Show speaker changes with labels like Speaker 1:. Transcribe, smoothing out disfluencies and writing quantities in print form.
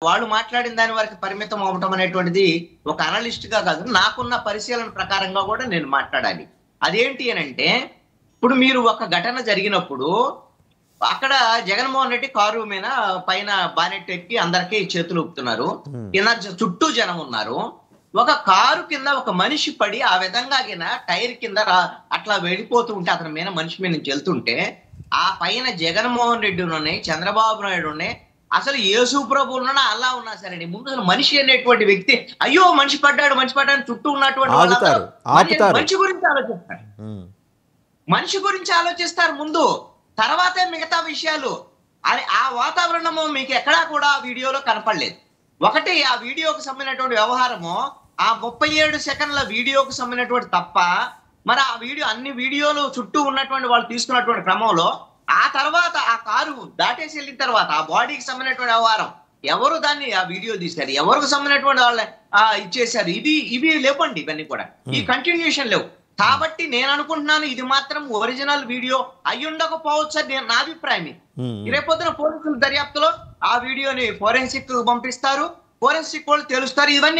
Speaker 1: వాళ్ళు మాట్లాడిన దాని వరకు పరిమితం అవ్వటం అనేటువంటిది ఒక అనలిస్ట్ గా కాదు, నాకున్న పరిశీలన ప్రకారంగా కూడా నేను మాట్లాడాలి. అదేంటి అనంటే, ఇప్పుడు మీరు ఒక ఘటన జరిగినప్పుడు అక్కడ జగన్మోహన్ రెడ్డి కారు మీద పైన బానెట్ ఎక్కి అందరికీ చేతులు ఊపుతున్నారు.
Speaker 2: హ్మ్.
Speaker 1: కింద చుట్టూ జనం ఉన్నారు. ఒక కారు కింద ఒక మనిషి పడి ఆ విధంగా టైర్ కింద అట్లా వెళ్ళిపోతూ ఉంటే అతని మీద మనిషి మీద నుంచి వెళ్తుంటే ఆ పైన జగన్మోహన్ రెడ్డి ఉన్నాయి, చంద్రబాబు నాయుడు ఉన్నాయి, అసలు యేసు ప్రభు ఉన్నా అల్లా ఉన్నా సరే ముందు అసలు మనిషి అనేటువంటి వ్యక్తి అయ్యో మనిషి పడ్డాడు చుట్టూ ఉన్నటువంటి వాళ్ళందరూ
Speaker 2: ఆపుతారు.
Speaker 1: మనిషి గురించి ఆలోచిస్తారు.
Speaker 2: హ్మ్.
Speaker 1: మనిషి గురించి ఆలోచిస్తారు ముందు, తర్వాతే మిగతా విషయాలు. అని ఆ వాతావరణము మీకు ఎక్కడా కూడా ఆ వీడియోలో కనపడలేదు. ఒకటి ఆ వీడియోకి సంబంధించినటువంటి వ్యవహారము, ఆ 37 సెకండ్ల వీడియోకి సంబంధించినటువంటి తప్ప మరి ఆ వీడియో అన్ని వీడియోలు చుట్టూ ఉన్నటువంటి వాళ్ళు తీసుకున్నటువంటి క్రమంలో ఆ తర్వాత ఆ కారు దాటేసి వెళ్ళిన తర్వాత ఆ బాడీకి సంబంధించినటువంటి వ్యవహారం ఎవరు దాన్ని ఆ వీడియో తీశారు, ఎవరికి సంబంధించినటువంటి వాళ్ళ ఇచ్చేశారు, ఇవి లేవండి. ఇవన్నీ కూడా ఈ కంటిన్యూషన్ లేవు. కాబట్టి నేను అనుకుంటున్నాను ఇది మాత్రం ఒరిజినల్ వీడియో అయ్యుండకపోవచ్చు అని నా అభిప్రాయం. రేపొద్దున పోలీసుల దర్యాప్తులో ఆ వీడియోని ఫోరెన్సిక్ పంపిస్తారు, ఫోరెన్సిక్ వాళ్ళు తెలుస్తారు. ఇవన్నీ